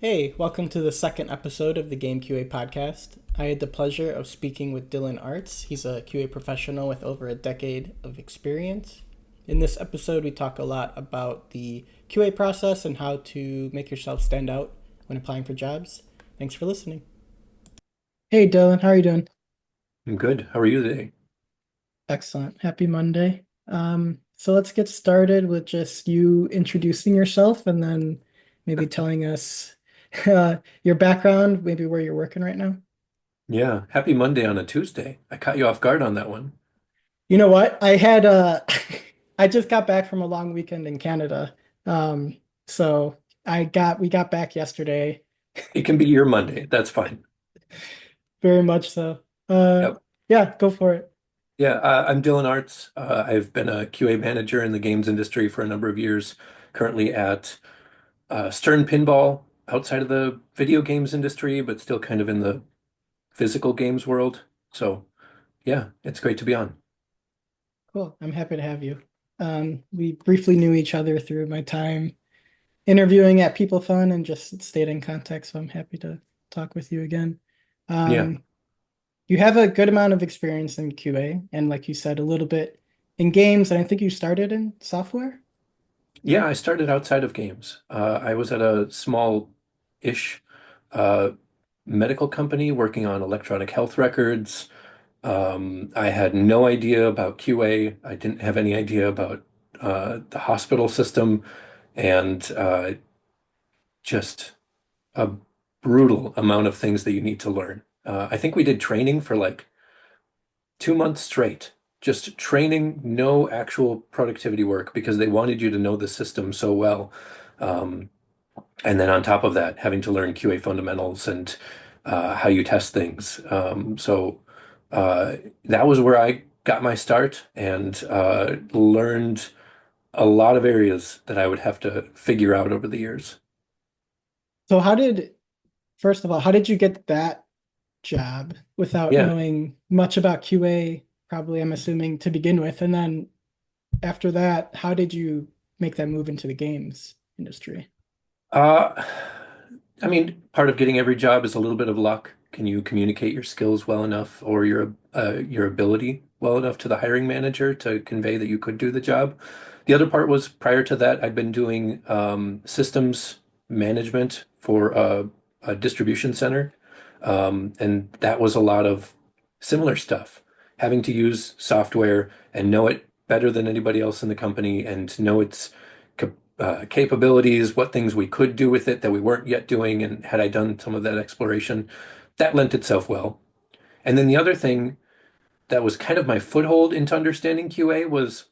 Hey, welcome to the second episode of the Game QA podcast. I had the pleasure of speaking with Dillon Aretz. He's a QA professional with over a decade of experience. In this episode, we talk a lot about the QA process and how to make yourself stand out when applying for jobs. Thanks for listening. Hey, Dillon, how are you doing? I'm good. How are you today? Excellent. Happy Monday. So let's get started with just you introducing yourself and then maybe telling us your background, maybe where you're working right now. Yeah, happy Monday on a Tuesday. I caught you off guard on that one. You know what? I just got back from a long weekend in Canada. Um so we got back yesterday, It can be your Monday. That's fine. very much so. Uh Yep. yeah, go for it. Yeah, I'm Dillon Arts. I've been a QA manager in the games industry for a number of years, currently at Stern Pinball outside of the video games industry, but still kind of in the physical games world. So, yeah, it's great to be on. Cool. I'm happy to have you. We briefly knew each other through my time interviewing at PeopleFun and just stayed in contact, so I'm happy to talk with you again. Yeah. Um, you have a good amount of experience in QA, and like you said, a little bit in games, and I think you started in software. Yeah, I started outside of games. I was at a small-ish uh, medical company working on electronic health records. I had no idea about QA. I didn't have any idea about the hospital system, and just a brutal amount of things that you need to learn. I think we did training for like 2 months straight, just training, no actual productivity work because they wanted you to know the system so well. Um, and then on top of that, having to learn QA fundamentals and how you test things. So that was where I got my start and learned a lot of areas that I would have to figure out over the years. So first of all, how did you get that job without Yeah. knowing much about QA, probably, I'm assuming, to begin with? And then after that, how did you make that move into the games industry? Uh, I mean, part of getting every job is a little bit of luck. Can you communicate your skills well enough or your ability well enough to the hiring manager to convey that you could do the job? The other part was prior to that, I'd been doing systems management for a distribution center, and that was a lot of similar stuff. Having to use software and know it better than anybody else in the company and know its capabilities, what things we could do with it that we weren't yet doing, and had I done some of that exploration, that lent itself well. And then the other thing that was kind of my foothold into understanding QA was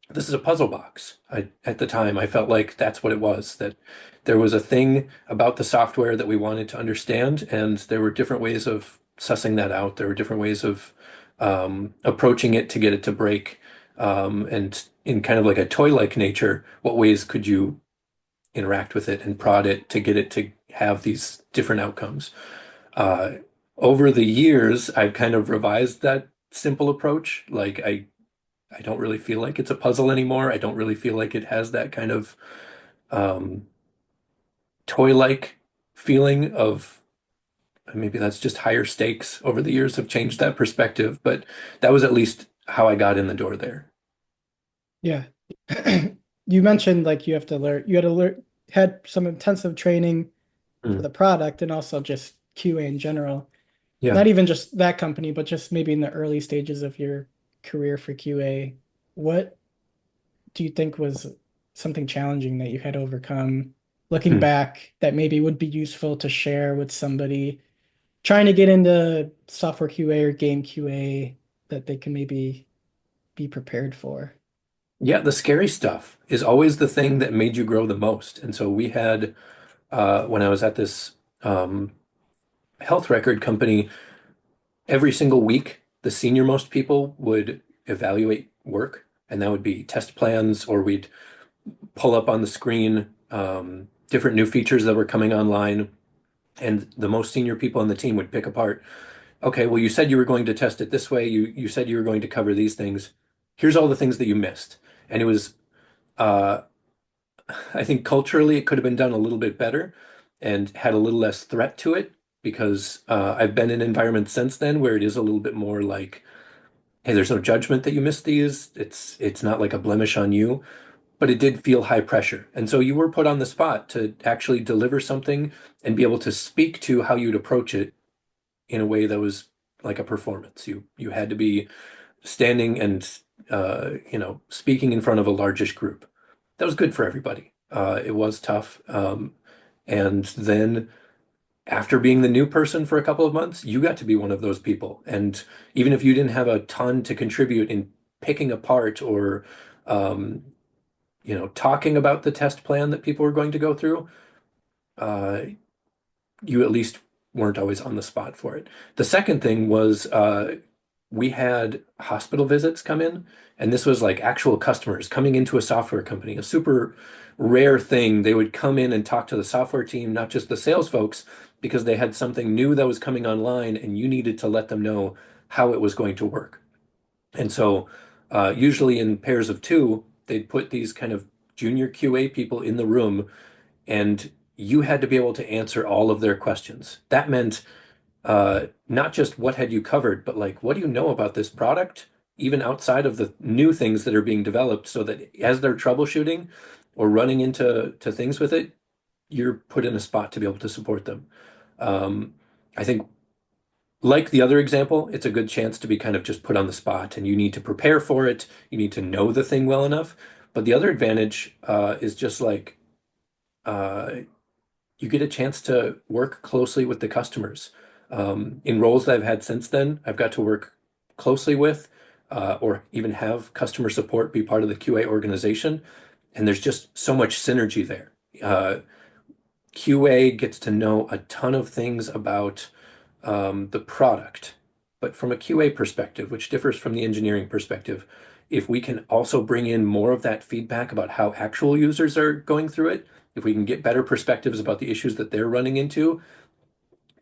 this is a puzzle box. At the time, I felt like that's what it was, that there was a thing about the software that we wanted to understand, and there were different ways of sussing that out. There were different ways of approaching it to get it to break. And in kind of like a toy-like nature, what ways could you interact with it and prod it to get it to have these different outcomes? Uh, Over the years, I've kind of revised that simple approach. I don't really feel like it's a puzzle anymore. I don't really feel like it has that kind of um, toy-like feeling of maybe that's just higher stakes. Over the years have changed that perspective, but that was at least how I got in the door there. Yeah. You mentioned like you had to learn, had some intensive training for Mm. the product and also just QA in general. Yeah. Not even just that company, but just maybe in the early stages of your career for QA. What do you think was something challenging that you had to overcome looking Hmm. back that maybe would be useful to share with somebody trying to get into software QA or game QA that they can maybe be prepared for? Yeah, the scary stuff is always the thing that made you grow the most. And so we had, when I was at this um, health record company, every single week, the senior most people would evaluate work, and that would be test plans, or we'd pull up on the screen different new features that were coming online. And the most senior people on the team would pick apart, okay, well, you said you were going to test it this way. You said you were going to cover these things. Here's all the things that you missed. And it was, uh, I think culturally, it could have been done a little bit better. and had a little less threat to it because I've been in environments since then where it is a little bit more like, hey, there's no judgment that you missed these. It's not like a blemish on you, but it did feel high pressure. And so you were put on the spot to actually deliver something and be able to speak to how you'd approach it in a way that was like a performance. You had to be standing and speaking in front of a largish group. That was good for everybody. It was tough. And then after being the new person for a couple of months, you got to be one of those people. And even if you didn't have a ton to contribute in picking apart or um, talking about the test plan that people were going to go through, uh, you at least weren't always on the spot for it. The second thing was we had hospital visits come in, and this was like actual customers coming into a software company, a super rare thing. They would come in and talk to the software team, not just the sales folks, because they had something new that was coming online, and you needed to let them know how it was going to work. And so, usually in pairs of two, they'd put these kind of junior QA people in the room, and you had to be able to answer all of their questions. That meant not just what had you covered, but like, what do you know about this product, even outside of the new things that are being developed, so that as they're troubleshooting or running into things with it, you're put in a spot to be able to support them. I think, like the other example, it's a good chance to be kind of just put on the spot, and you need to prepare for it. You need to know the thing well enough. But the other advantage is just like uh, you get a chance to work closely with the customers. In roles that I've had since then, I've got to work closely with or even have customer support be part of the QA organization. And there's just so much synergy there. QA gets to know a ton of things about the product, but from a QA perspective, which differs from the engineering perspective, if we can also bring in more of that feedback about how actual users are going through it, if we can get better perspectives about the issues that they're running into,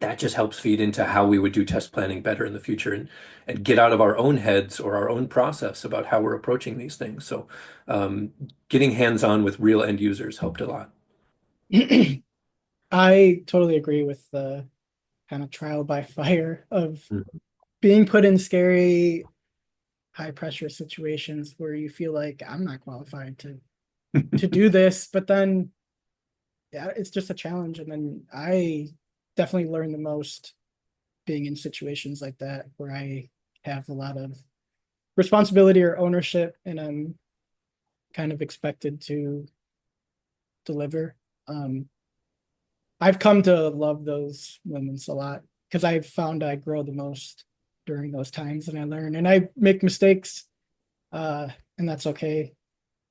that just helps feed into how we would do test planning better in the future and get out of our own heads or our own process about how we're approaching these things. So, um, getting hands-on with real end users helped a lot. I totally agree with the kind of trial by fire of Mhm. being put in scary, high pressure situations where you feel like I'm not qualified to do this, but then yeah, it's just a challenge. And then I definitely learn the most being in situations like that where I have a lot of responsibility or ownership and I'm kind of expected to deliver. Um, I've come to love those moments a lot because I've found I grow the most during those times and I learn and I make mistakes, uh, and that's okay.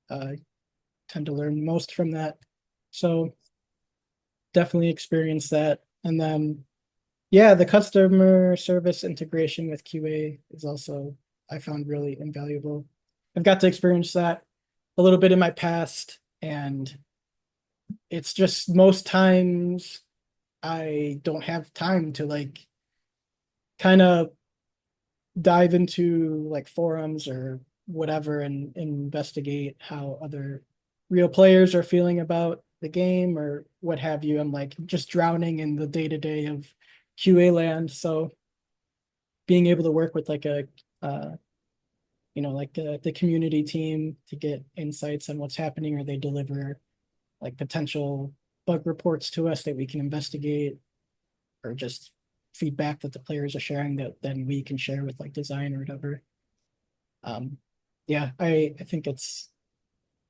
I tend to learn most from that. So definitely experience that. And then, yeah, the customer service integration with QA is also, I found really invaluable. I've got to experience that a little bit in my past, and it's just most times I don't have time to like kind of dive into like forums or whatever and investigate how other real players are feeling about the game or what have you. I'm like just drowning in the day to day of QA land. So being able to work with like a the community team to get insights on what's happening or they deliver like potential bug reports to us that we can investigate or just feedback that the players are sharing that then we can share with like design or whatever. Um, yeah, I think it's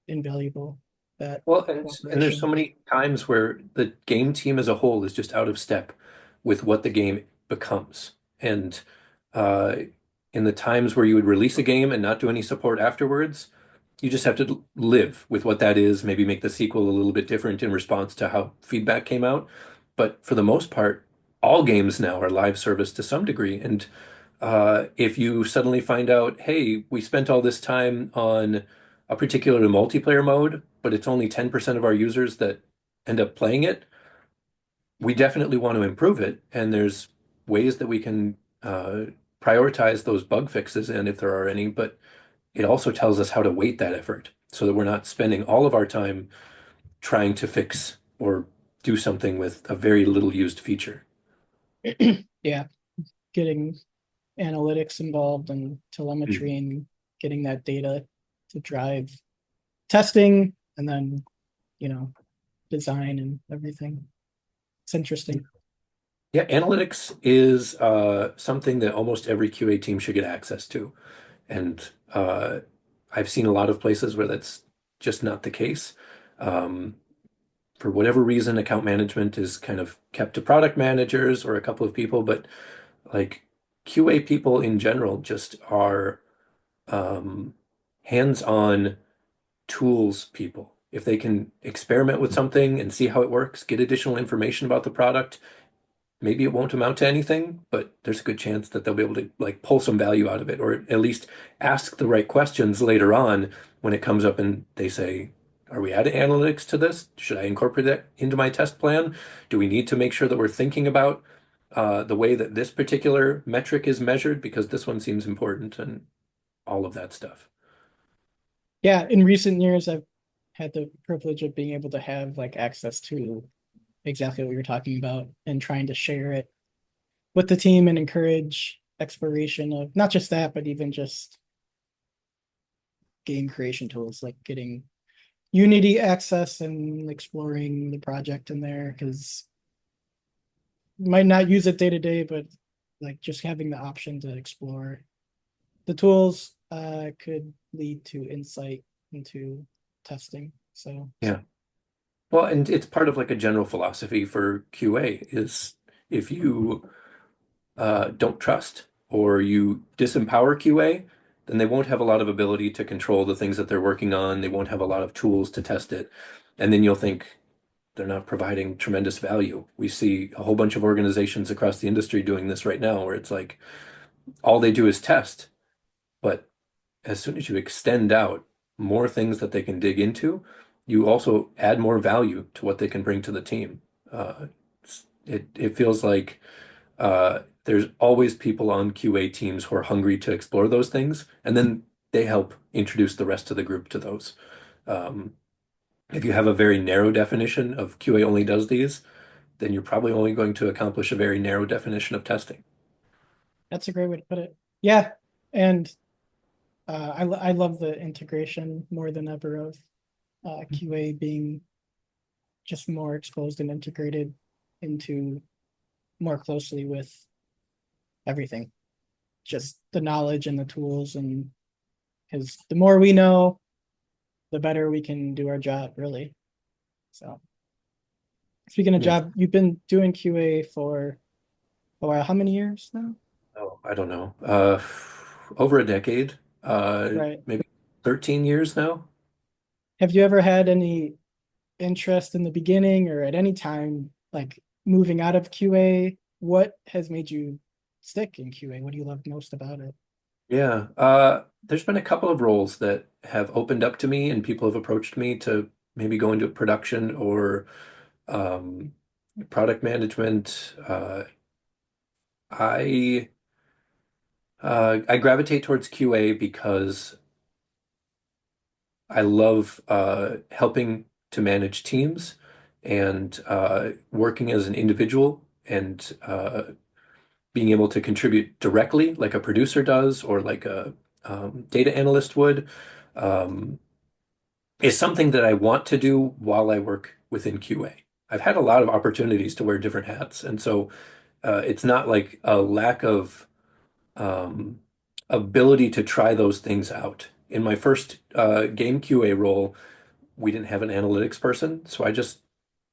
invaluable that Well, and there's so cooperation. many times where the game team as a whole is just out of step with what the game becomes. And uh, in the times where you would release a game and not do any support afterwards, you just have to live with what that is, maybe make the sequel a little bit different in response to how feedback came out. But for the most part, all games now are live service to some degree. And if you suddenly find out, hey, we spent all this time on a particular multiplayer mode, but it's only 10% of our users that end up playing it, we definitely want to improve it. And there's ways that we can prioritize those bug fixes in if there are any, but it also tells us how to weight that effort so that we're not spending all of our time trying to fix or do something with a very little used feature. Yeah, getting analytics involved and telemetry Mhm. and getting that data to drive testing and then, you know, design and everything. It's interesting. Yeah, analytics is something that almost every QA team should get access to. And I've seen a lot of places where that's just not the case. Um, for whatever reason, account management is kind of kept to product managers or a couple of people, but like QA people in general just are um, hands-on tools people. If they can experiment with something and see how it works, get additional information about the product, maybe it won't amount to anything, but there's a good chance that they'll be able to like pull some value out of it, or at least ask the right questions later on when it comes up and they say, are we adding analytics to this? Should I incorporate that into my test plan? Do we need to make sure that we're thinking about the way that this particular metric is measured because this one seems important and all of that stuff. Yeah, in recent years, I've had the privilege of being able to have like access to exactly what you're talking about and trying to share it with the team and encourage exploration of not just that, but even just game creation tools like getting Unity access and exploring the project in there because you might not use it day to day, but like just having the option to explore the tools could lead to insight into testing. So Yeah. Well, and it's part of like a general philosophy for QA is if you don't trust or you disempower QA, then they won't have a lot of ability to control the things that they're working on. They won't have a lot of tools to test it. And then you'll think they're not providing tremendous value. We see a whole bunch of organizations across the industry doing this right now, where it's like all they do is test. But as soon as you extend out more things that they can dig into, you also add more value to what they can bring to the team. It feels like there's always people on QA teams who are hungry to explore those things, and then they help introduce the rest of the group to those. Um, if you have a very narrow definition of QA only does these, then you're probably only going to accomplish a very narrow definition of testing. that's a great way to put it. Yeah, and I love the integration more than ever of QA being just more exposed and integrated into more closely with everything. Just the knowledge and the tools, and because the more we know, the better we can do our job, really. So, speaking of Yes. job, you've been doing QA for a while. How many years now? Oh, I don't know. Over a decade, Right. maybe 13 years now. Have you ever had any interest in the beginning or at any time, like moving out of QA? What has made you stick in QA? What do you love most about it? Yeah. There's been a couple of roles that have opened up to me and people have approached me to maybe go into production or um, product management. I I gravitate towards QA because I love helping to manage teams and working as an individual and being able to contribute directly, like a producer does, or like a data analyst would, um, is something that I want to do while I work within QA. I've had a lot of opportunities to wear different hats, and so it's not like a lack of um, ability to try those things out. In my first game QA role, we didn't have an analytics person, so I just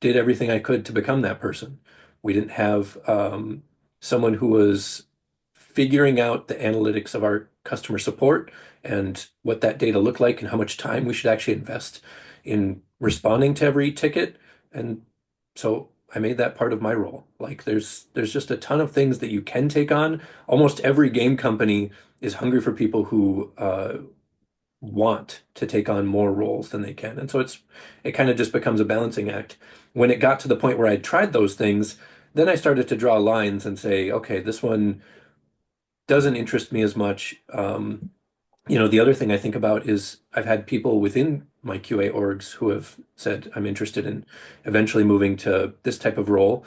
did everything I could to become that person. We didn't have someone who was figuring out the analytics of our customer support and what that data looked like and how much time we should actually invest in responding to every ticket. And so I made that part of my role. Like there's just a ton of things that you can take on. Almost every game company is hungry for people who want to take on more roles than they can. And so it kind of just becomes a balancing act. When it got to the point where I tried those things, then I started to draw lines and say, okay, this one doesn't interest me as much. The other thing I think about is I've had people within my QA orgs who have said, I'm interested in eventually moving to this type of role.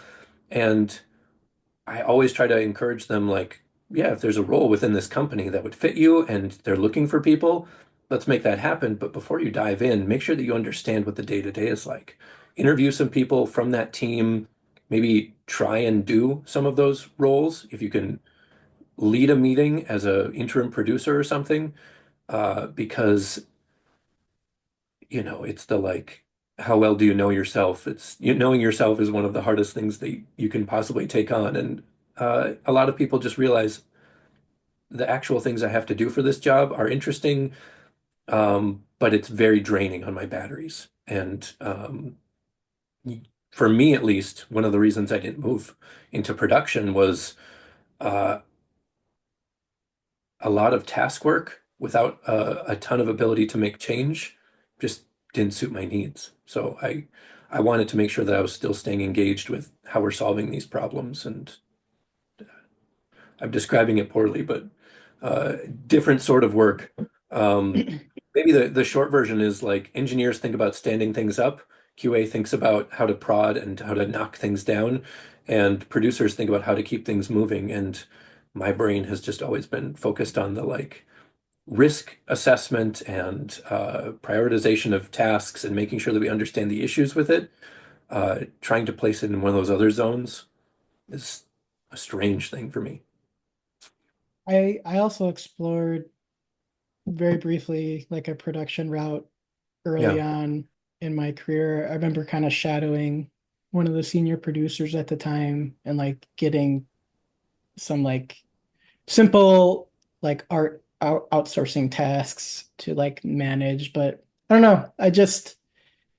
And I always try to encourage them, like, yeah, if there's a role within this company that would fit you and they're looking for people, let's make that happen. But before you dive in, make sure that you understand what the day-to-day is like. Interview some people from that team, maybe try and do some of those roles. If you can lead a meeting as a interim producer or something, because it's the like, how well do you know yourself? Knowing yourself is one of the hardest things that you can possibly take on. And a lot of people just realize the actual things I have to do for this job are interesting, but it's very draining on my batteries. And for me, at least, one of the reasons I didn't move into production was uh, a lot of task work without a ton of ability to make change just didn't suit my needs. So I wanted to make sure that I was still staying engaged with how we're solving these problems. And I'm describing it poorly, but different sort of work. Um, Maybe the short version is like engineers think about standing things up, QA thinks about how to prod and how to knock things down, and producers think about how to keep things moving. And my brain has just always been focused on the like risk assessment and prioritization of tasks and making sure that we understand the issues with it. Trying to place it in one of those other zones is a strange thing for me. I also explored very briefly like a production route early Yeah. on in my career. I remember kind of shadowing one of the senior producers at the time and like getting some like simple like art outsourcing tasks to like manage, but I don't know. It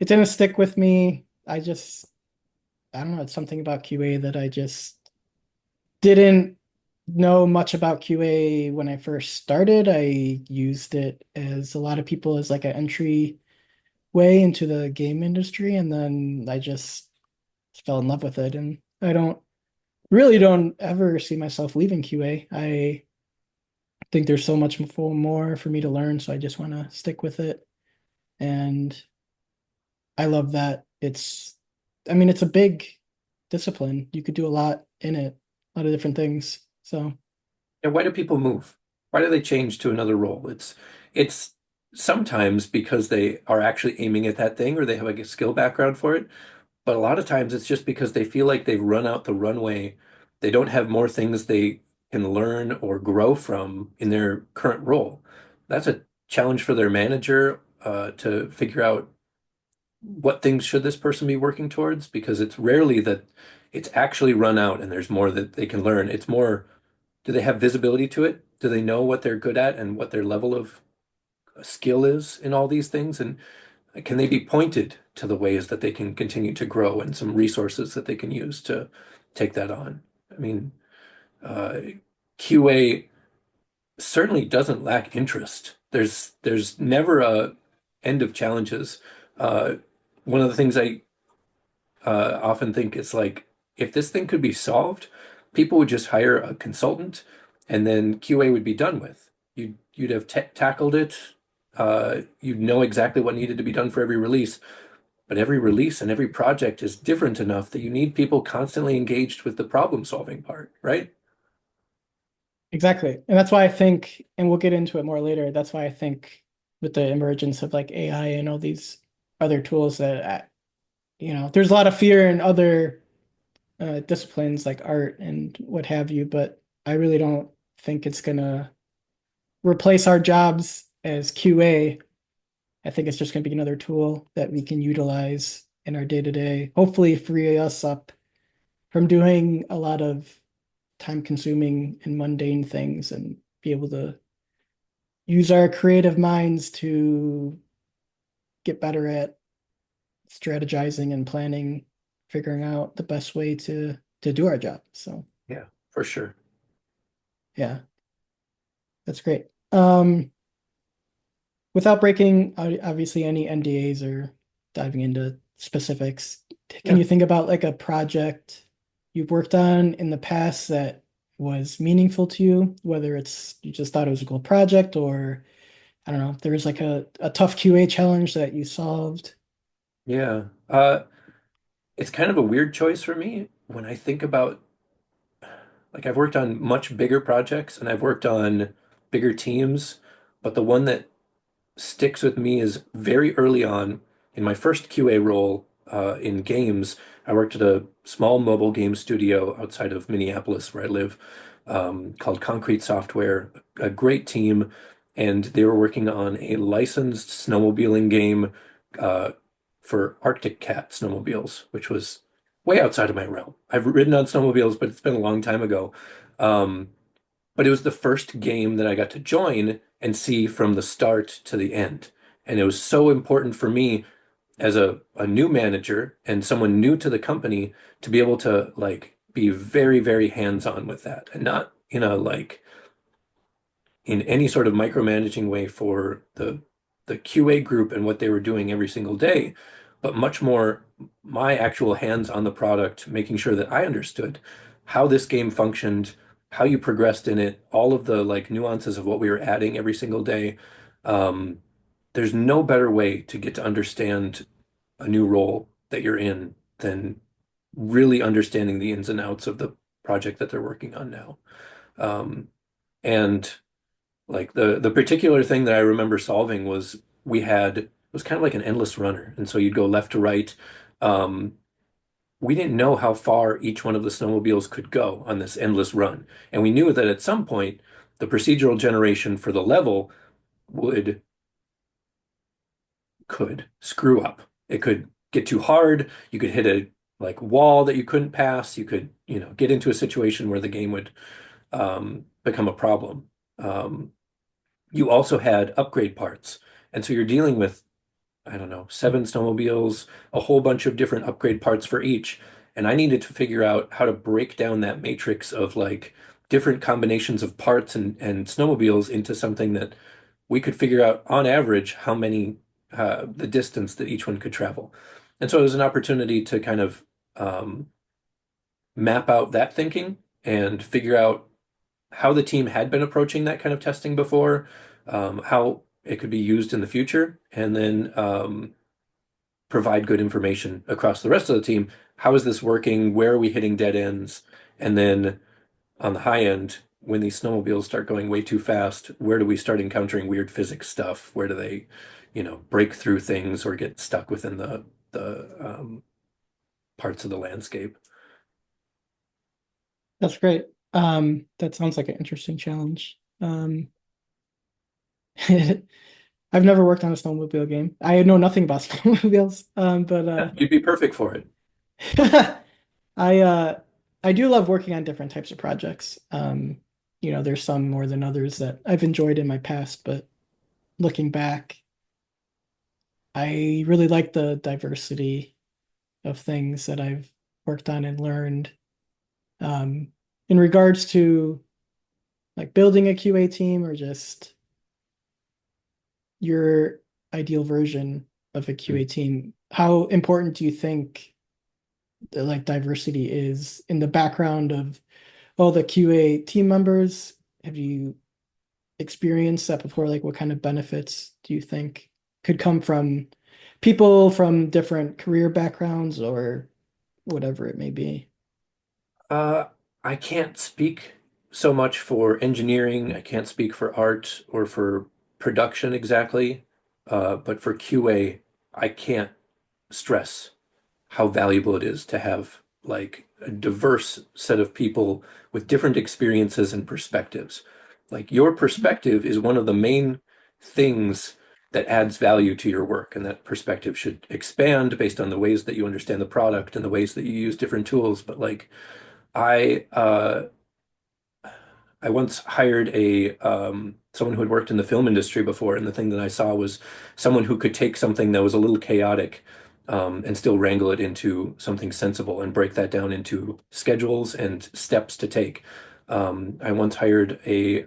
didn't stick with me. I don't know. It's something about QA that I just didn't know much about QA when I first started. I used it as a lot of people as like an entry way into the game industry, and then I just fell in love with it. And I don't ever see myself leaving QA. I think there's so much more for me to learn, so I just want to stick with it. And I love that I mean, it's a big discipline. You could do a lot in it, a lot of different things. So And why do people move? Why do they change to another role? It's sometimes because they are actually aiming at that thing or they have like a skill background for it. But a lot of times it's just because they feel like they've run out the runway. They don't have more things they can learn or grow from in their current role. That's a challenge for their manager to figure out what things should this person be working towards, because it's rarely that it's actually run out and there's more that they can learn. It's more, do they have visibility to it? Do they know what they're good at and what their level of skill is in all these things? And can they be pointed to the ways that they can continue to grow and some resources that they can use to take that on? I mean, uh, QA certainly doesn't lack interest. There's never a end of challenges. Uh, One of the things I often think is like, if this thing could be solved, people would just hire a consultant, and then QA would be done with. You'd have tackled it. You'd know exactly what needed to be done for every release. But every release and every project is different enough that you need people constantly engaged with the problem solving part, right? exactly. And that's why I think, and we'll get into it more later, that's why I think with the emergence of like AI and all these other tools that, there's a lot of fear in other disciplines like art and what have you, but I really don't think it's gonna replace our jobs as QA. I think it's just gonna be another tool that we can utilize in our day to day, hopefully free us up from doing a lot of time consuming and mundane things and be able to use our creative minds to get better at strategizing and planning, figuring out the best way to do our job. So Yeah, for sure. yeah, that's great. Without breaking obviously any NDAs or diving into specifics, can Yeah. you think about like a project you've worked on in the past that was meaningful to you, whether it's you just thought it was a cool project or I don't know if there was like a tough QA challenge that you solved. Yeah. It's kind of a weird choice for me when I think about like I've worked on much bigger projects and I've worked on bigger teams, but the one that sticks with me is very early on in my first QA role in games. I worked at a small mobile game studio outside of Minneapolis, where I live, called Concrete Software. A great team, and they were working on a licensed snowmobiling game uh, for Arctic Cat snowmobiles, which was way outside of my realm. I've ridden on snowmobiles, but it's been a long time ago. Um, but it was the first game that I got to join and see from the start to the end. And it was so important for me as a new manager and someone new to the company to be able to like be very, very hands-on with that and not like in any sort of micromanaging way for the QA group and what they were doing every single day, but much more my actual hands on the product, making sure that I understood how this game functioned, how you progressed in it, all of the like nuances of what we were adding every single day. Um, there's no better way to get to understand a new role that you're in than really understanding the ins and outs of the project that they're working on now. And like the particular thing that I remember solving was we had it was kind of like an endless runner, and so you'd go left to right. Um, we didn't know how far each one of the snowmobiles could go on this endless run, and we knew that at some point the procedural generation for the level would could screw up. It could get too hard. You could hit a like wall that you couldn't pass. You could, get into a situation where the game would become a problem. You also had upgrade parts. And so you're dealing with, I don't know, 7 snowmobiles, a whole bunch of different upgrade parts for each. And I needed to figure out how to break down that matrix of like different combinations of parts and snowmobiles into something that we could figure out on average how many, the distance that each one could travel. And so it was an opportunity to kind of um, map out that thinking and figure out how the team had been approaching that kind of testing before, how it could be used in the future, and then provide good information across the rest of the team. How is this working? Where are we hitting dead ends? And then on the high end, when these snowmobiles start going way too fast, where do we start encountering weird physics stuff? Where do they, break through things or get stuck within the parts of the landscape? That's great. That sounds like an interesting challenge. I've never worked on a snowmobile game. I know nothing about snowmobiles, but Yeah, you'd be perfect for it. I uh, I do love working on different types of projects. There's some more than others that I've enjoyed in my past, but looking back, I really like the diversity of things that I've worked on and learned. Um, in regards to like building a QA team or just your ideal version of a QA team, how important do you think like diversity is in the background of all the QA team members? Have you experienced that before? Like, what kind of benefits do you think could come from people from different career backgrounds or whatever it may be? Uh, I can't speak so much for engineering. I can't speak for art or for production exactly. But for QA, I can't stress how valuable it is to have like a diverse set of people with different experiences and perspectives. Like your perspective is one of the main things that adds value to your work, and that perspective should expand based on the ways that you understand the product and the ways that you use different tools. But like I once hired a someone who had worked in the film industry before, and the thing that I saw was someone who could take something that was a little chaotic and still wrangle it into something sensible and break that down into schedules and steps to take. I once hired a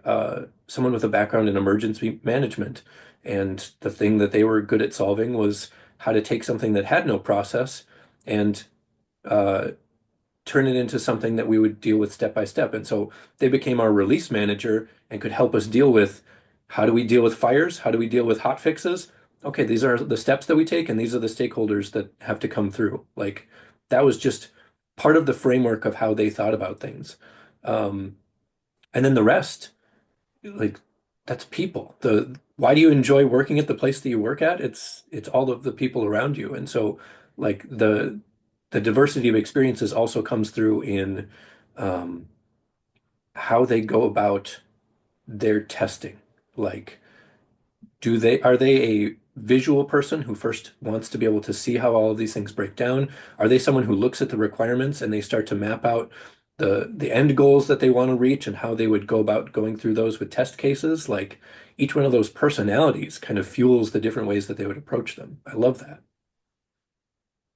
someone with a background in emergency management, and the thing that they were good at solving was how to take something that had no process and uh, turn it into something that we would deal with step by step. And so they became our release manager and could help us deal with How do we deal with fires? How do we deal with hot fixes? Okay, these are the steps that we take, and these are the stakeholders that have to come through. Like that was just part of the framework of how they thought about things. Um, and then the rest, like that's people. The why do you enjoy working at the place that you work at? It's all of the people around you. And so like the diversity of experiences also comes through in um, how they go about their testing. Like are they a visual person who first wants to be able to see how all of these things break down? Are they someone who looks at the requirements and they start to map out the end goals that they want to reach and how they would go about going through those with test cases? Like each one of those personalities kind of fuels the different ways that they would approach them. I love that.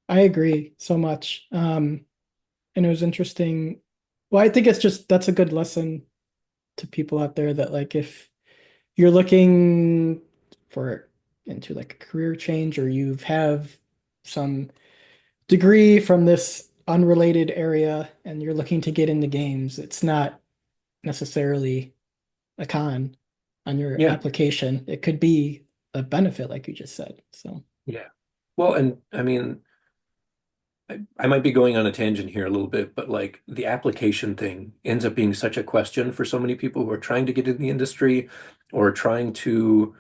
I agree so much. And it was interesting. Well, I think it's just that's a good lesson to people out there that like if you're looking for into like a career change or you have some degree from this unrelated area and you're looking to get into games, it's not necessarily a con on your Yeah. application. It could be a benefit, like you just said. So, Yeah. Well, and I mean, I might be going on a tangent here a little bit, but like the application thing ends up being such a question for so many people who are trying to get in the industry or trying to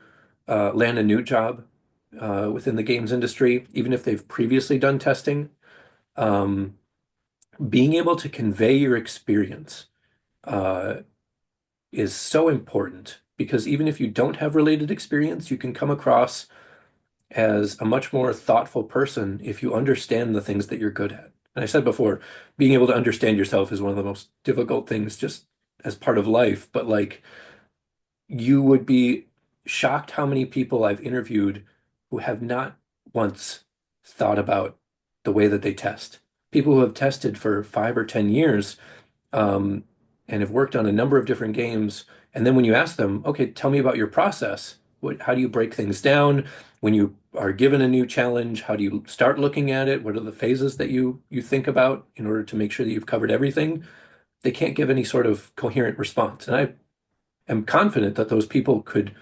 land a new job within the games industry, even if they've previously done testing. Um, Being able to convey your experience uh, is so important because even if you don't have related experience, you can come across as a much more thoughtful person if you understand the things that you're good at. And I said before, being able to understand yourself is one of the most difficult things just as part of life. But like, you would be shocked how many people I've interviewed who have not once thought about the way that they test. People who have tested for 5 or 10 years um, and have worked on a number of different games. And then when you ask them, okay, tell me about your process. How do you break things down? When you are given a new challenge, how do you start looking at it? What are the phases that you think about in order to make sure that you've covered everything? They can't give any sort of coherent response. And I am confident that those people could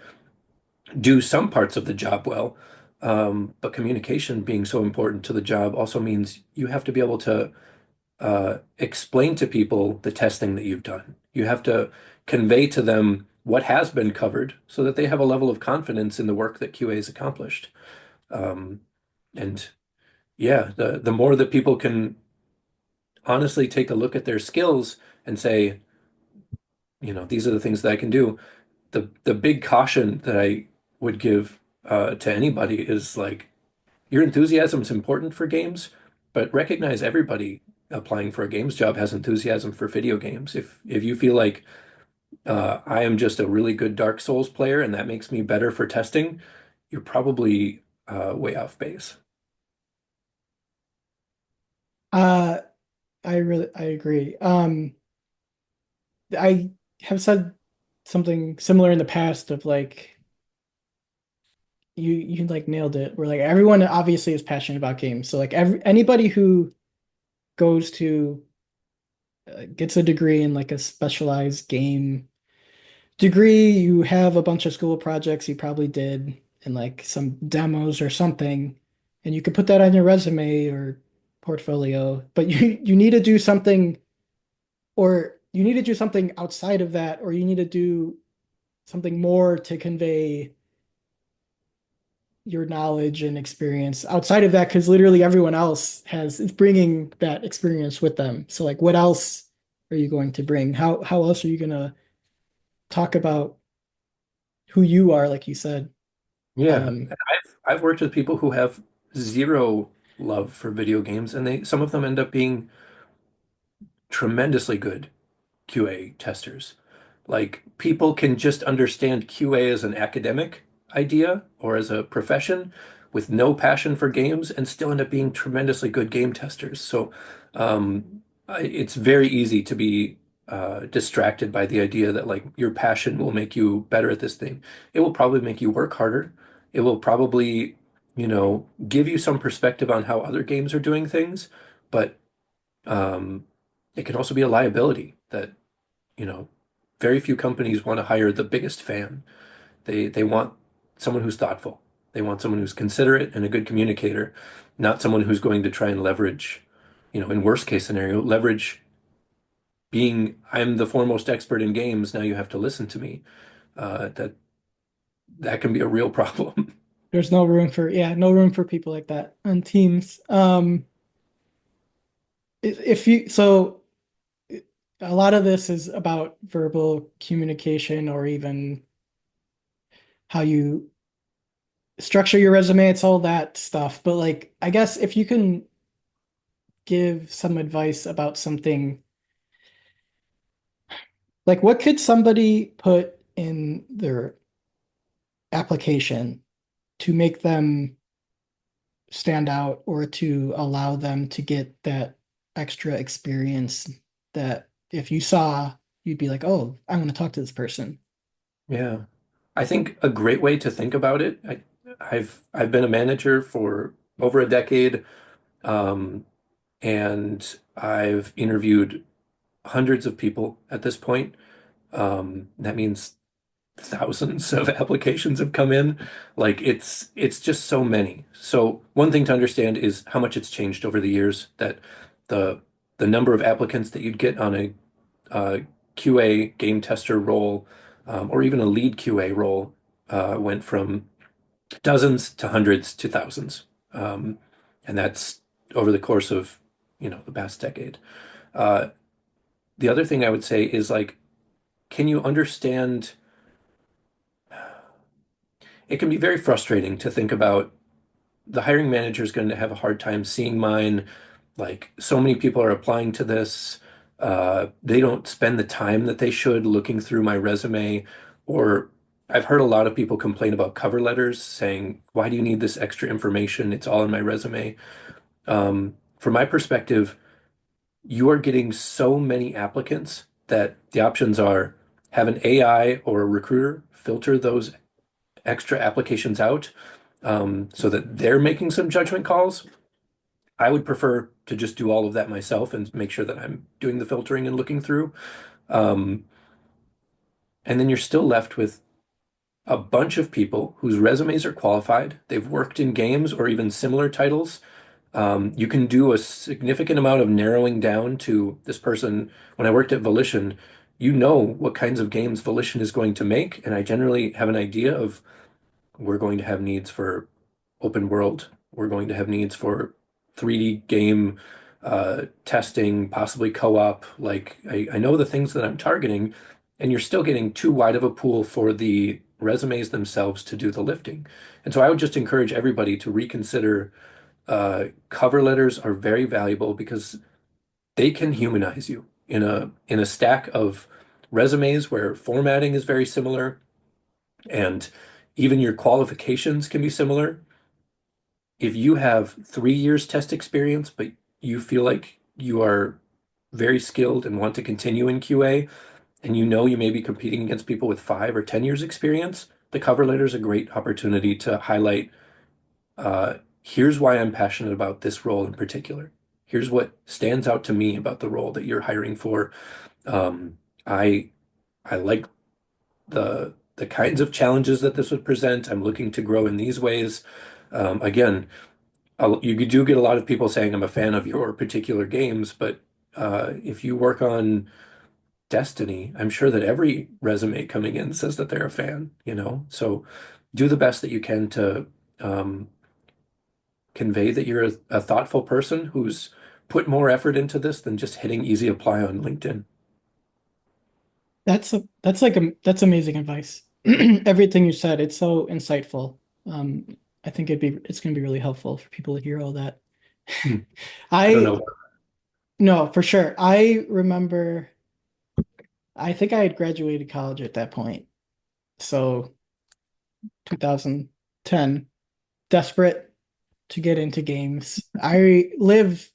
do some parts of the job well. But communication being so important to the job also means you have to be able to explain to people the testing that you've done. You have to convey to them what has been covered so that they have a level of confidence in the work that QA has accomplished. Um, and yeah, the more that people can honestly take a look at their skills and say, these are the things that I can do. The big caution that I would give to anybody is like your enthusiasm is important for games, but recognize everybody applying for a games job has enthusiasm for video games. If you feel like I am just a really good Dark Souls player and that makes me better for testing, you're probably way off base. uh, I agree. I have said something similar in the past of like you like nailed it. Where like everyone obviously is passionate about games. So like anybody who goes to gets a degree in like a specialized game degree, you have a bunch of school projects you probably did and like some demos or something, and you could put that on your resume or portfolio. But you need to do something, or you need to do something outside of that, or you need to do something more to convey your knowledge and experience outside of that, because literally everyone else is bringing that experience with them. So like, what else are you going to bring? How else are you going to talk about who you are, like you said? Yeah, and Um, I've worked with people who have zero love for video games, and they some of them end up being tremendously good QA testers. Like people can just understand QA as an academic idea or as a profession with no passion for games and still end up being tremendously good game testers. So it's very easy to be distracted by the idea that like your passion will make you better at this thing. It will probably make you work harder. It will probably, give you some perspective on how other games are doing things, but um, it can also be a liability that, you know, very few companies want to hire the biggest fan. They want someone who's thoughtful. They want someone who's considerate and a good communicator, not someone who's going to try and leverage, in worst case scenario, leverage being I'm the foremost expert in games, now you have to listen to me. That can be a real problem. There's no room for, yeah, no room for people like that on teams. If you, so a lot of this is about verbal communication or even how you structure your resume. It's all that stuff. But like, I guess if you can give some advice about something, like what could somebody put in their application to make them stand out or to allow them to get that extra experience that if you saw, you'd be like, oh, I want to talk to this person. Yeah. I think a great way to think about it, I've been a manager for over a decade, um, and I've interviewed hundreds of people at this point. That means thousands of applications have come in. Like it's just so many. So one thing to understand is how much it's changed over the years, that the the number of applicants that you'd get on a QA game tester role, or even a lead QA role, went from dozens to hundreds to thousands. Um, and that's over the course of, the past decade. Uh, the other thing I would say is like, can you understand? It can be very frustrating to think about the hiring manager is going to have a hard time seeing mine. Like, so many people are applying to this. They don't spend the time that they should looking through my resume. Or I've heard a lot of people complain about cover letters saying, why do you need this extra information? It's all in my resume. From my perspective, you are getting so many applicants that the options are have an AI or a recruiter filter those extra applications out, so that they're making some judgment calls. I would prefer to just do all of that myself and make sure that I'm doing the filtering and looking through. Um, and then you're still left with a bunch of people whose resumes are qualified. They've worked in games or even similar titles. You can do a significant amount of narrowing down to this person. When I worked at Volition, you know what kinds of games Volition is going to make, and I generally have an idea of we're going to have needs for open world. We're going to have needs for 3D game testing, possibly co-op. Like I know the things that I'm targeting, and you're still getting too wide of a pool for the resumes themselves to do the lifting. And so I would just encourage everybody to reconsider. Cover letters are very valuable because they can humanize you in a stack of resumes where formatting is very similar and even your qualifications can be similar. If you have 3 years test experience, but you feel like you are very skilled and want to continue in QA, and you know you may be competing against people with 5 or 10 years experience, the cover letter is a great opportunity to highlight, here's why I'm passionate about this role in particular. Here's what stands out to me about the role that you're hiring for. Um, I I like the kinds of challenges that this would present. I'm looking to grow in these ways. Again, you do get a lot of people saying I'm a fan of your particular games, but if you work on Destiny, I'm sure that every resume coming in says that they're a fan. So do the best that you can to um, convey that you're a thoughtful person who's put more effort into this than just hitting easy apply on LinkedIn. That's amazing advice. Everything you said, it's so insightful. I think it's gonna be really helpful for people to hear all that. Hmm. I don't I know. No, for sure. I remember I think I had graduated college at that point. So 2010, desperate to get into games. I live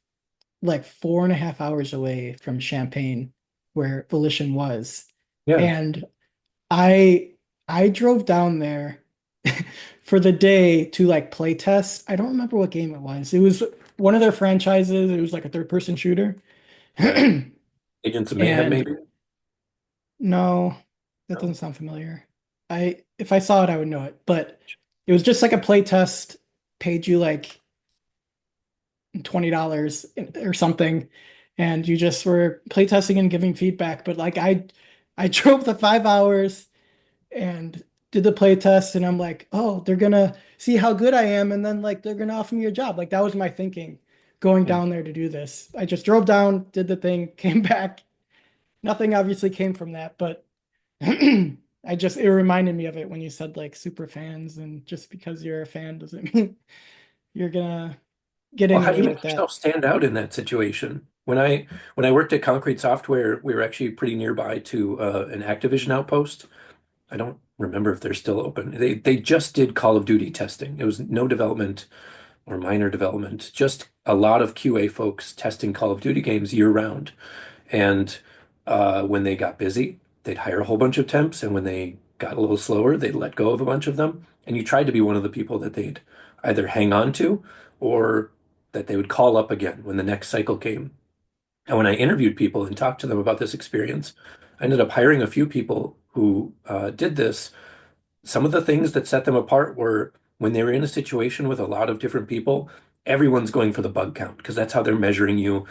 like 4.5 hours away from Champaign, where Volition was. Yeah. And I I drove down there for the day to like play test. I don't remember what game it was. It was one of their franchises. It was like a third person shooter. Agents of Mayhem, And maybe? no, that No. doesn't sound familiar. I if I saw it, I would know it. But it was just like a play test, paid you like $20 or something, and you just were playtesting and giving feedback. But like I drove the 5 hours and did the play test, and I'm like, oh, they're gonna see how good I am, and then like they're gonna offer me a job. Like that was my thinking going Hmm. down there to do this. I just drove down, did the thing, came back. Nothing obviously came from that, but it reminded me of it when you said like super fans, and just because you're a fan doesn't mean you're gonna get Well, how do anywhere you with make yourself that. stand out in that situation? When I worked at Concrete Software, we were actually pretty nearby to an Activision outpost. I don't remember if they're still open. They just did Call of Duty testing. It was no development or minor development, just a lot of QA folks testing Call of Duty games year round. And when they got busy, they'd hire a whole bunch of temps, and when they got a little slower, they'd let go of a bunch of them. And you tried to be one of the people that they'd either hang on to or that they would call up again when the next cycle came. And when I interviewed people and talked to them about this experience, I ended up hiring a few people who did this. Some of the things that set them apart were when they were in a situation with a lot of different people, everyone's going for the bug count because that's how they're measuring you.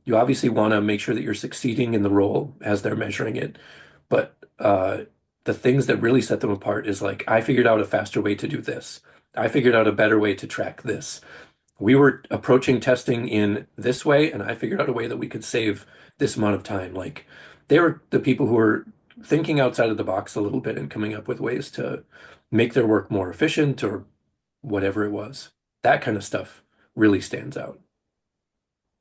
You obviously want to make sure that you're succeeding in the role as they're measuring it. But the things that really set them apart is like, I figured out a faster way to do this. I figured out a better way to track this. We were approaching testing in this way, and I figured out a way that we could save this amount of time. Like, they were the people who were thinking outside of the box a little bit and coming up with ways to make their work more efficient or whatever it was. That kind of stuff really stands out.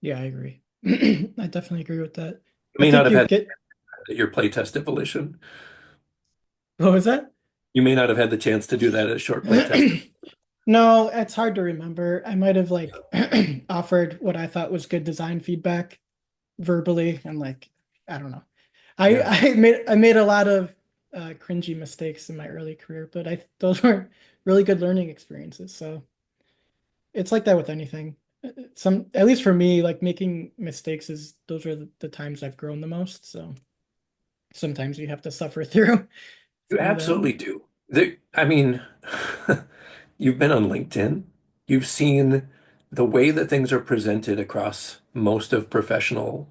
Yeah, I agree. I definitely agree with that. You I may not think have you had get, your playtest at Volition. what was that? You may not have had the chance to do that at a short playtest. No, it's hard to remember. I might have like offered what I thought was good design feedback verbally, and like I don't know. I Yeah. I made a lot of cringy mistakes in my early career, but I those were really good learning experiences. So it's like that with anything. Some, at least for me, like making mistakes is those are the times I've grown the most. So sometimes you have to suffer You through that. absolutely do. I mean, you've been on LinkedIn. You've seen the way that things are presented across most of professional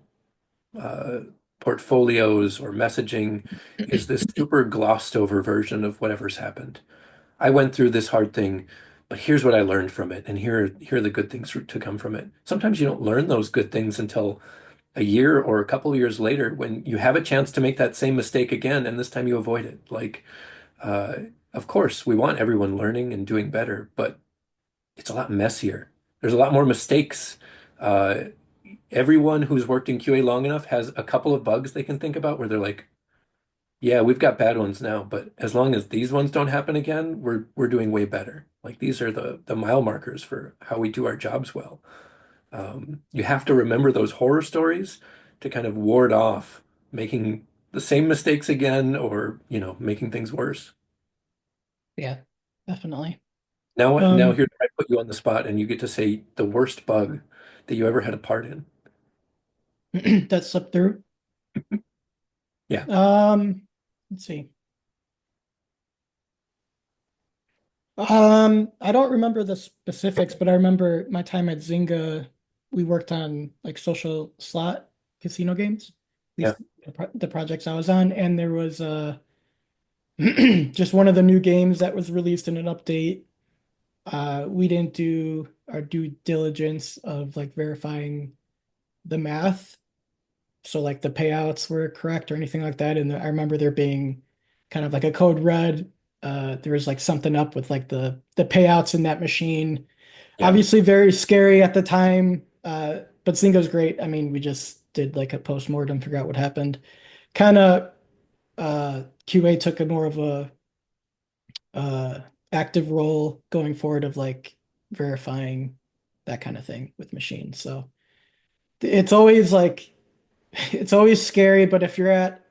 uh, portfolios or messaging is this super glossed over version of whatever's happened. I went through this hard thing, but here's what I learned from it, and here are the good things to come from it. Sometimes you don't learn those good things until a year or a couple of years later when you have a chance to make that same mistake again, and this time you avoid it. Like, uh, of course, we want everyone learning and doing better, but it's a lot messier. There's a lot more mistakes. Uh, Everyone who's worked in QA long enough has a couple of bugs they can think about where they're like, yeah, we've got bad ones now, but as long as these ones don't happen again, we're doing way better. Like these are the mile markers for how we do our jobs well. You have to remember those horror stories to kind of ward off making the same mistakes again or, making things worse. Yeah, definitely. Now Um, here I put you on the spot and you get to say the worst bug that you ever had a part in. that slipped through. Yeah, Let's see. I don't remember the specifics, but I remember my time at Zynga, we worked on like social slot casino games, at yeah, least the projects I was on, and there was just one of the new games that was released in an update. We didn't do our due diligence of like verifying the math, so like the payouts were correct or anything like that. And I remember there being kind of like a code red. There was like something up with like the payouts in that machine. yeah. Obviously very scary at the time. But Zynga's great. I mean, we just did like a post-mortem, figure out what happened. Kind of QA took a more of a uh active role going forward of like verifying that kind of thing with machines. So it's always like it's always scary, but if you're at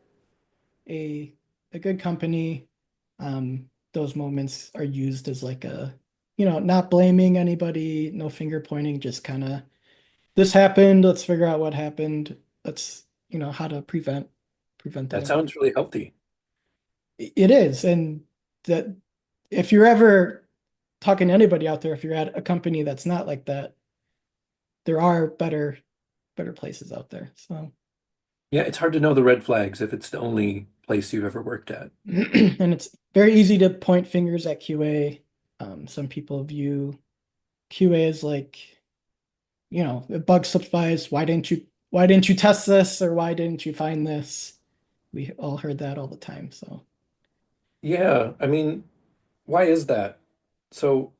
a a good company, those moments are used as like not blaming anybody, no finger pointing, just kind of this happened, let's figure out what happened. Let's, how to prevent it That again. sounds really healthy. It is, and that if you're ever talking to anybody out there, if you're at a company that's not like that, there are better places out there. So, Yeah, it's hard to know the red flags if it's the only place you've ever worked at. and it's very easy to point fingers at QA. Some people view QA as like, a bug slips by us. Why didn't you test this, or why didn't you find this? We all heard that all the time. So, Yeah, I mean, why is that? So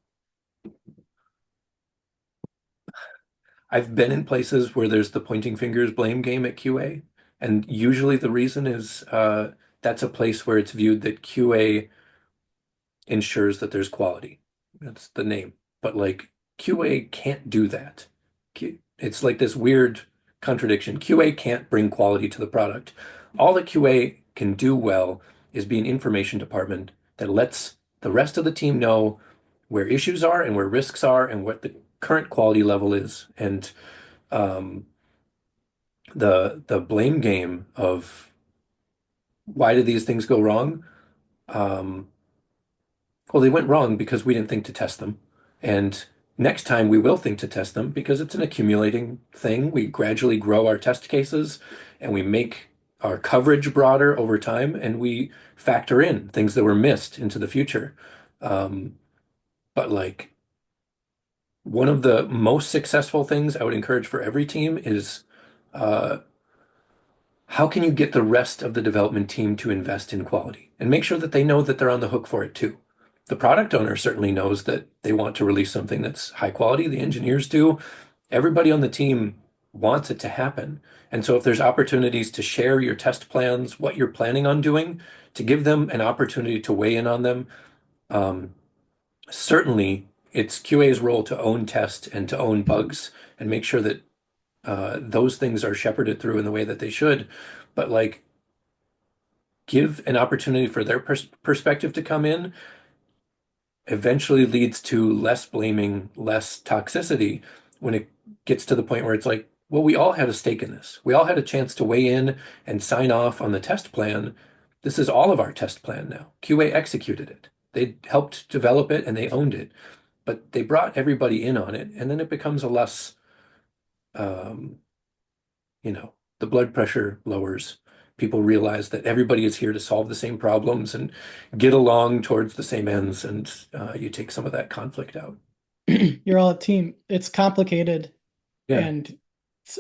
I've been in places where there's the pointing fingers blame game at QA, and usually the reason is that's a place where it's viewed that QA ensures that there's quality. That's the name. But like QA can't do that. It's like this weird contradiction. QA can't bring quality to the product. All that QA can do well is be an information department that lets the rest of the team know where issues are and where risks are and what the current quality level is. And um, the blame game of why did these things go wrong? Um, Well, they went wrong because we didn't think to test them. And next time we will think to test them because it's an accumulating thing. We gradually grow our test cases and we make our coverage broader over time and we factor in things that were missed into the future. Um, but like one of the most successful things I would encourage for every team is uh, how can you get the rest of the development team to invest in quality and make sure that they know that they're on the hook for it too? The product owner certainly knows that they want to release something that's high quality. The engineers do. Everybody on the team wants it to happen. And so if there's opportunities to share your test plans, what you're planning on doing, to give them an opportunity to weigh in on them, um, certainly it's QA's role to own test and to own bugs and make sure that those things are shepherded through in the way that they should. But like, give an opportunity for their perspective to come in eventually leads to less blaming, less toxicity when it gets to the point where it's like, well, we all had a stake in this. We all had a chance to weigh in and sign off on the test plan. This is all of our test plan now. QA executed it. They helped develop it and they owned it, but they brought everybody in on it. And then it becomes a less, um, the blood pressure lowers. People realize that everybody is here to solve the same problems and get along towards the same ends, and you take some of that conflict out. you're all a team. It's complicated, Yeah, and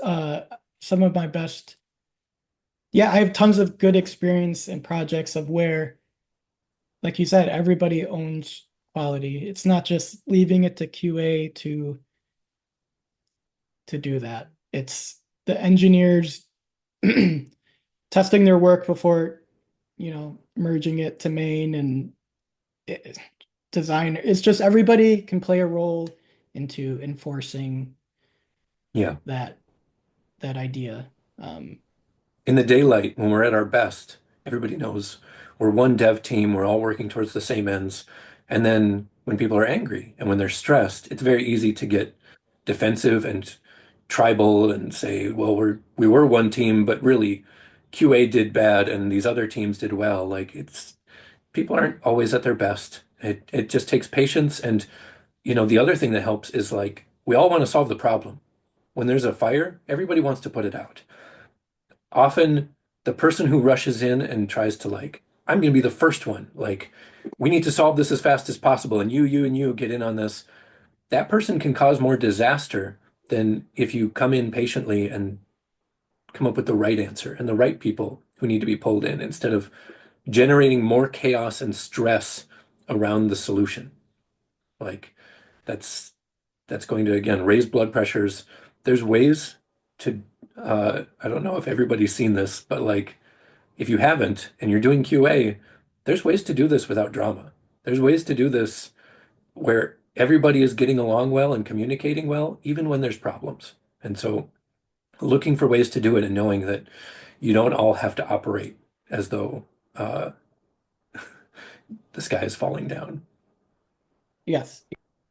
uh, some of my best. Yeah, I have tons of good experience in projects of where, like you said, everybody owns quality. It's not just leaving it to QA to do that. It's the engineers testing their work before, merging it to main, and it, design. It's just everybody can play a role into enforcing yeah. that that idea. Um, In the daylight, when we're at our best, everybody knows we're one dev team, we're all working towards the same ends. And then when people are angry and when they're stressed, it's very easy to get defensive and tribal and say, well, we were one team, but really QA did bad and these other teams did well. Like it's people aren't always at their best. It just takes patience. And the other thing that helps is like we all want to solve the problem. When there's a fire, everybody wants to put it out. Often the person who rushes in and tries to like, I'm going to be the first one. Like, we need to solve this as fast as possible, and you and you get in on this. That person can cause more disaster than if you come in patiently and come up with the right answer and the right people who need to be pulled in instead of generating more chaos and stress around the solution. Like that's that's going to again raise blood pressures. There's ways to I don't know if everybody's seen this, but like if you haven't and you're doing QA, there's ways to do this without drama. There's ways to do this where everybody is getting along well and communicating well, even when there's problems. And so looking for ways to do it and knowing that you don't all have to operate as though uh, the sky is falling down. yes.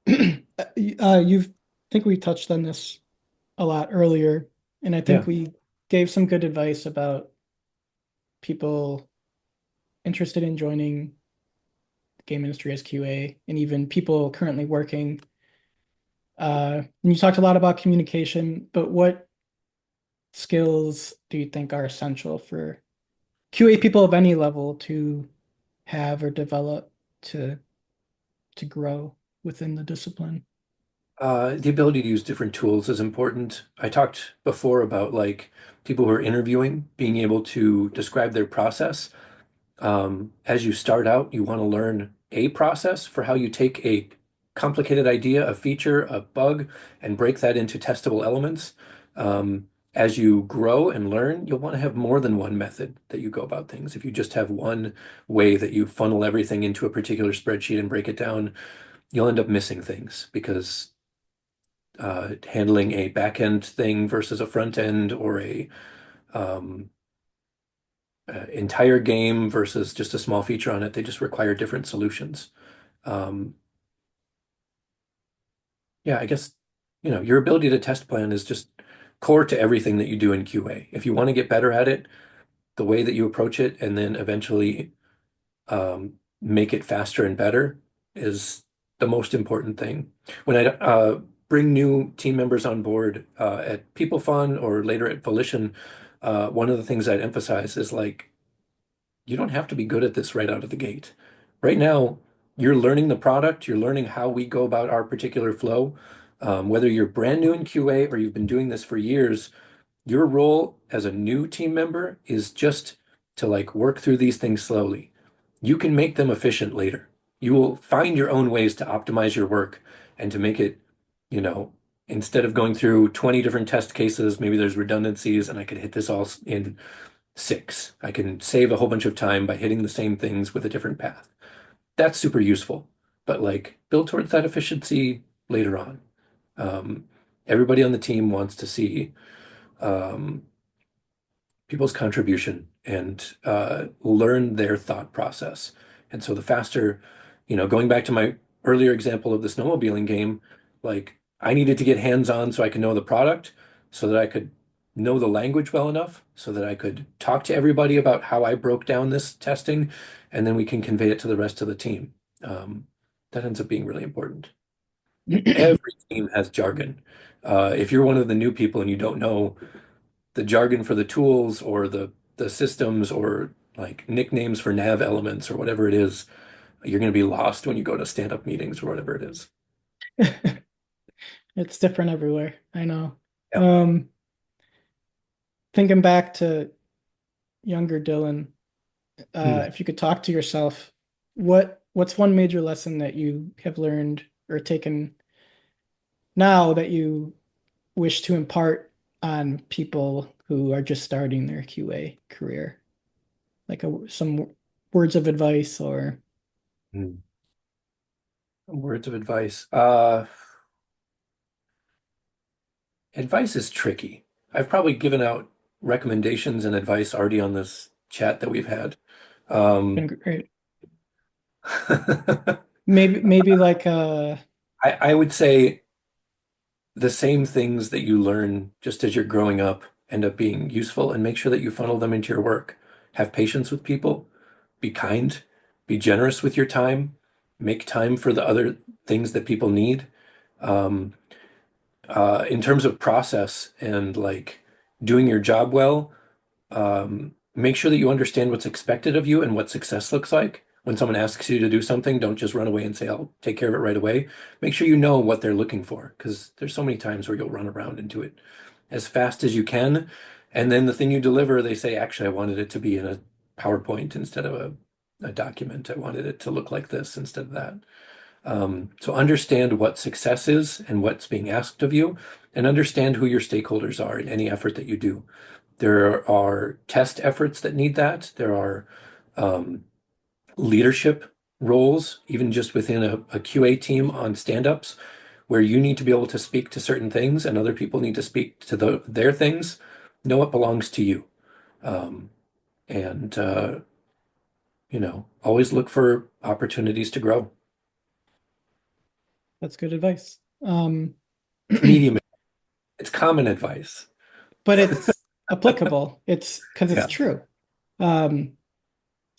Think we touched on this a lot earlier, and I think Yeah. we gave some good advice about people interested in joining game industry as QA and even people currently working. And you talked a lot about communication, but what skills do you think are essential for QA people of any level to have or develop to to grow within the discipline? The ability to use different tools is important. I talked before about like people who are interviewing being able to describe their process. As you start out, you want to learn a process for how you take a complicated idea, a feature, a bug, and break that into testable elements. As you grow and learn, you'll want to have more than one method that you go about things. If you just have one way that you funnel everything into a particular spreadsheet and break it down, you'll end up missing things because handling a back end thing versus a front end or a um, entire game versus just a small feature on it, they just require different solutions. Um, yeah, I guess, your ability to test plan is just core to everything that you do in QA. If you want to get better at it, the way that you approach it and then eventually make it faster and better is the most important thing. When I bring new team members on board at PeopleFun or later at Volition, one of the things I'd emphasize is like, you don't have to be good at this right out of the gate. Right now, you're learning the product, you're learning how we go about our particular flow. Whether you're brand new in QA or you've been doing this for years, your role as a new team member is just to like work through these things slowly. You can make them efficient later. You will find your own ways to optimize your work and to make it, you know, instead of going through 20 different test cases, maybe there's redundancies and I could hit this all in 6. I can save a whole bunch of time by hitting the same things with a different path. That's super useful, but like build towards that efficiency later on. Um, Everybody on the team wants to see um, people's contribution and learn their thought process. And so the faster, going back to my earlier example of the snowmobiling game, like I needed to get hands-on so I could know the product, so that I could know the language well enough, so that I could talk to everybody about how I broke down this testing, and then we can convey it to the rest of the team. That ends up being really important. Every team has jargon. If you're one of the new people and you don't know the jargon for the tools or the systems or like nicknames for nav elements or whatever it is, you're going to be lost when you go to stand-up meetings or whatever it is. It's different everywhere. I know. Yeah. Um, Thinking back to younger Dylan, Hmm. if you could talk to yourself, what's one major lesson that you have learned or taken now that you wish to impart on people who are just starting their QA career? Like some words of advice or Hmm. Words of advice. Advice is tricky. I've probably given out recommendations and advice already on this chat that we've had. been Um, great. I, Maybe like I would say the same things that you learn just as you're growing up end up being useful, and make sure that you funnel them into your work. Have patience with people, be kind, be generous with your time, make time for the other things that people need. Um, in terms of process and like doing your job well, make sure that you understand what's expected of you and what success looks like. When someone asks you to do something, don't just run away and say, I'll take care of it right away. Make sure you know what they're looking for, because there's so many times where you'll run around and do it as fast as you can. And then the thing you deliver, they say, actually, I wanted it to be in a PowerPoint instead of a document. I wanted it to look like this instead of that. So understand what success is and what's being asked of you, and understand who your stakeholders are in any effort that you do. There are test efforts that need that. There are um, leadership roles, even just within a QA team on stand-ups, where you need to be able to speak to certain things and other people need to speak to their things. Know what belongs to you. Um, and, always look for opportunities to grow. that's good advice. It's medium, it's common advice. But it's applicable. It's because it's Yeah. true. Um,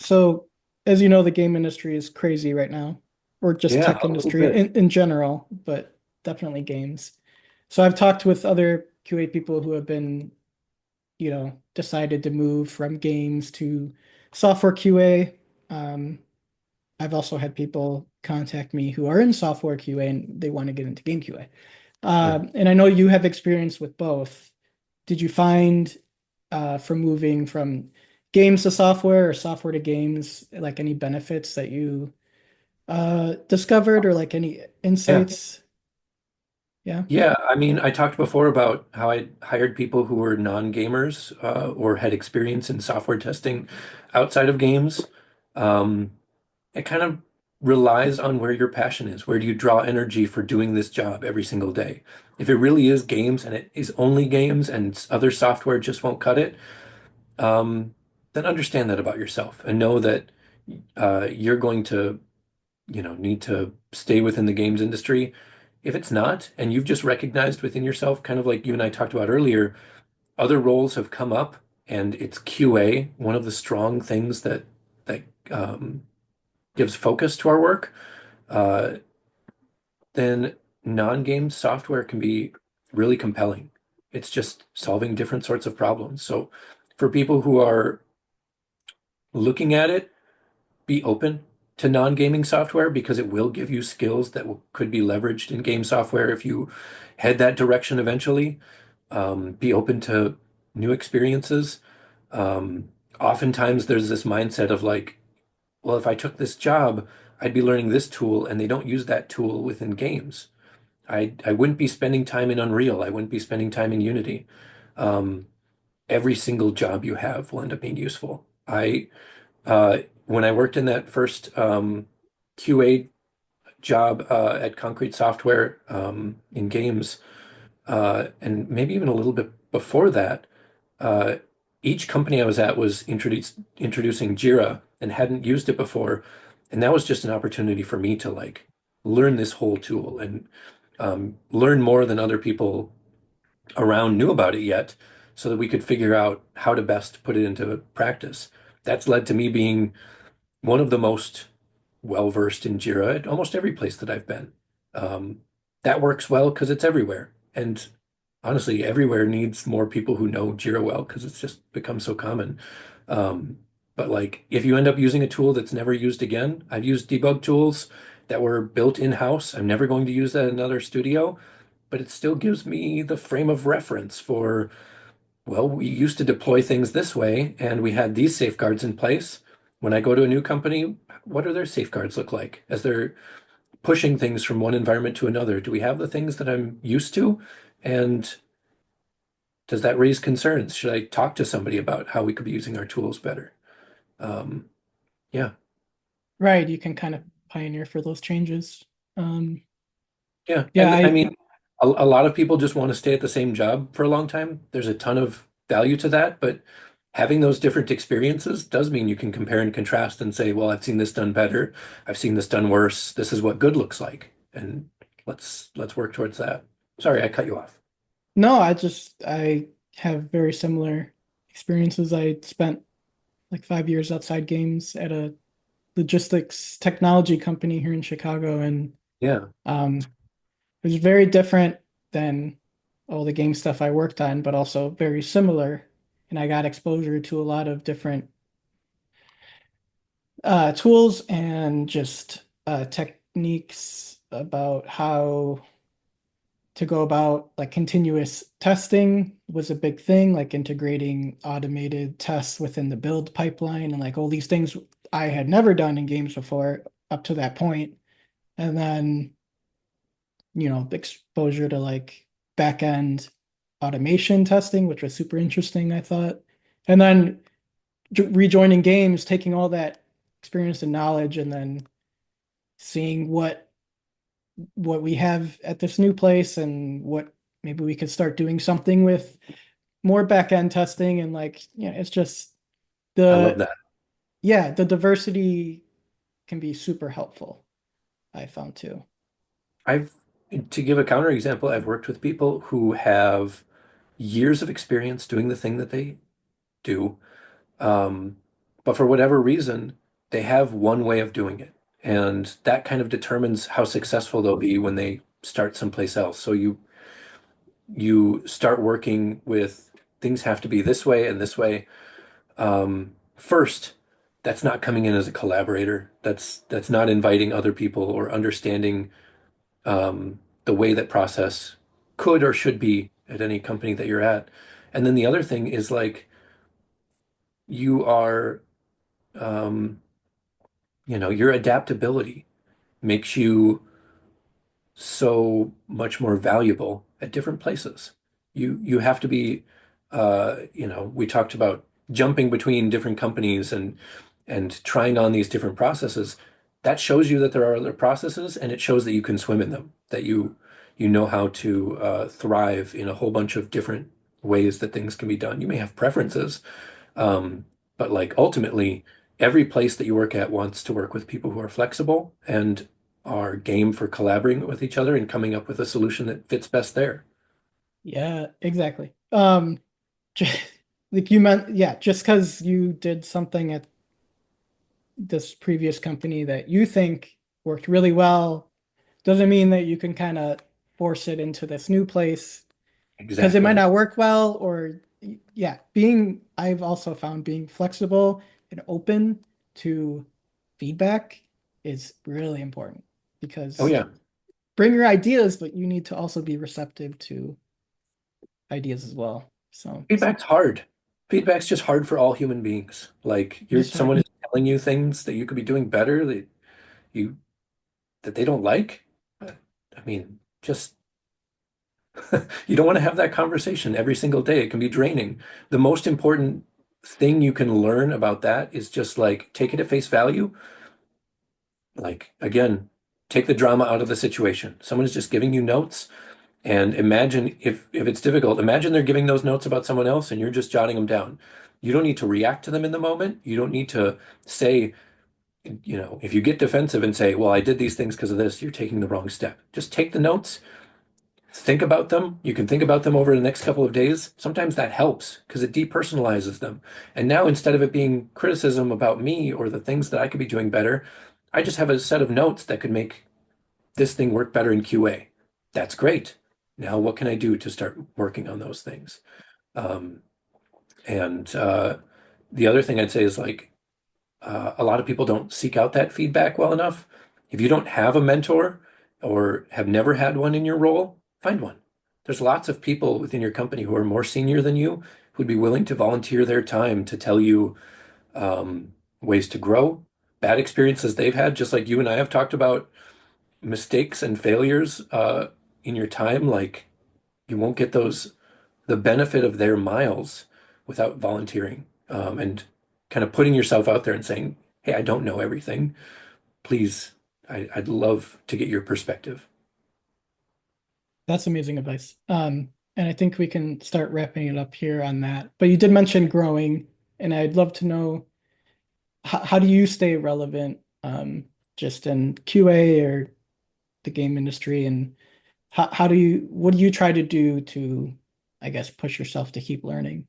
so as you know, the game industry is crazy right now, or just Yeah, tech a little industry bit. in general, but definitely games. So I've talked with other QA people who have been, decided to move from games to software QA. Um, I've also had people contact me who are in software QA and they want to get into game QA. Yeah. And I know you have experience with both. Did you find from moving from games to software or software to games, like any benefits that you discovered or like any Yeah. insights? Yeah. Yeah, I mean, I talked before about how I hired people who were non-gamers or had experience in software testing outside of games. Um, it kind of relies on where your passion is. Where do you draw energy for doing this job every single day? If it really is games and it is only games and other software just won't cut it, then understand that about yourself and know that you're going to, need to stay within the games industry. If it's not, and you've just recognized within yourself, kind of like you and I talked about earlier, other roles have come up and it's QA, one of the strong things that gives focus to our work, uh, then non-game software can be really compelling. It's just solving different sorts of problems. So for people who are looking at it, be open to non-gaming software because it will give you skills that could be leveraged in game software if you head that direction eventually. Be open to new experiences. Oftentimes there's this mindset of like, well, if I took this job, I'd be learning this tool, and they don't use that tool within games. I wouldn't be spending time in Unreal. I wouldn't be spending time in Unity. Um, every single job you have will end up being useful. When I worked in that first QA job at Concrete Software in games, and maybe even a little bit before that, uh, each company I was at was introducing Jira and hadn't used it before, and that was just an opportunity for me to like learn this whole tool and learn more than other people around knew about it yet, so that we could figure out how to best put it into practice. That's led to me being one of the most well versed in Jira at almost every place that I've been. Um, that works well because it's everywhere. And honestly, everywhere needs more people who know Jira well because it's just become so common. Um, but like if you end up using a tool that's never used again, I've used debug tools that were built in-house. I'm never going to use that in another studio, but it still gives me the frame of reference for, well, we used to deploy things this way and we had these safeguards in place. When I go to a new company, what do their safeguards look like as they're pushing things from one environment to another? Do we have the things that I'm used to? And does that raise concerns? Should I talk to somebody about how we could be using our tools better? Um, yeah, Right. You can kind of pioneer for those changes. Um, yeah. yeah, And I I mean, a lot of people just want to stay at the same job for a long time. There's a ton of value to that, but having those different experiences does mean you can compare and contrast and say, well, I've seen this done better. I've seen this done worse. This is what good looks like. And let's work towards that. Sorry, I cut you off. no, I have very similar experiences. I spent like 5 years outside games at a logistics technology company here in Chicago, and Yeah, um, it was very different than all the game stuff I worked on, but also very similar. And I got exposure to a lot of different tools and just techniques about how to go about like continuous testing was a big thing, like integrating automated tests within the build pipeline and like all these things I had never done in games before up to that point. And then, exposure to like back end automation testing, which was super interesting, I thought. And then rejoining games, taking all that experience and knowledge and then seeing what we have at this new place and what maybe we could start doing something with more back end testing and like it's just I love the that. yeah, the diversity can be super helpful, I found too. I've, to give a counterexample, I've worked with people who have years of experience doing the thing that they do. Um, but for whatever reason, they have one way of doing it. And that kind of determines how successful they'll be when they start someplace else. So you start working with things have to be this way and this way. First, that's not coming in as a collaborator. That's not inviting other people or understanding the way that process could or should be at any company that you're at. And then the other thing is like you are, um, your adaptability makes you so much more valuable at different places. You have to be, we talked about jumping between different companies and trying on these different processes. That shows you that there are other processes, and it shows that you can swim in them, that you know how to thrive in a whole bunch of different ways that things can be done. You may have preferences, um, but like ultimately, every place that you work at wants to work with people who are flexible and are game for collaborating with each other and coming up with a solution that fits best there. Yeah, exactly. Like you meant, yeah, just because you did something at this previous company that you think worked really well doesn't mean that you can kind of force it into this new place because it might Exactly. not work well. Or yeah, I've also found being flexible and open to feedback is really important Oh because yeah. bring your ideas, but you need to also be receptive to ideas as well. So Feedback's hard. Feedback's just hard for all human beings. Like yes, sir. someone is telling you things that you could be doing better you that they don't like. I mean, just you don't want to have that conversation every single day. It can be draining. The most important thing you can learn about that is just like take it at face value. Like again, take the drama out of the situation. Someone is just giving you notes. And imagine if it's difficult, imagine they're giving those notes about someone else and you're just jotting them down. You don't need to react to them in the moment. You don't need to say, if you get defensive and say, well, I did these things because of this, you're taking the wrong step. Just take the notes, think about them. You can think about them over the next couple of days. Sometimes that helps because it depersonalizes them. And now instead of it being criticism about me or the things that I could be doing better, I just have a set of notes that could make this thing work better in QA. That's great. Now, what can I do to start working on those things? Um, and the other thing I'd say is like a lot of people don't seek out that feedback well enough. If you don't have a mentor or have never had one in your role, find one. There's lots of people within your company who are more senior than you who'd be willing to volunteer their time to tell you ways to grow, bad experiences they've had, just like you and I have talked about mistakes and failures in your time, like you won't get the benefit of their miles without volunteering and kind of putting yourself out there and saying, "Hey, I don't know everything. Please, I'd love to get your perspective." That's amazing advice. And I think we can start wrapping it up here on that. But you did mention growing, and I'd love to know how do you stay relevant, just in QA or the game industry, and what do you try to do to, I guess, push yourself to keep learning?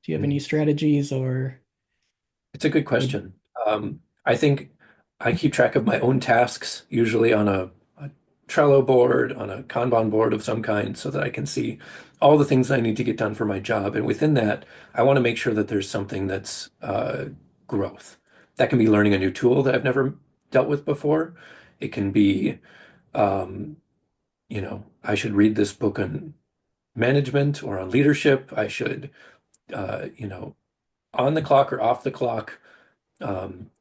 Do you have any Mm. strategies or It's a good maybe? question. I think I keep track of my own tasks, usually on a Trello board, on a Kanban board of some kind, so that I can see all the things I need to get done for my job. And within that, I want to make sure that there's something that's growth. That can be learning a new tool that I've never dealt with before. It can be, um, I should read this book on management or on leadership. I should, on the clock or off the clock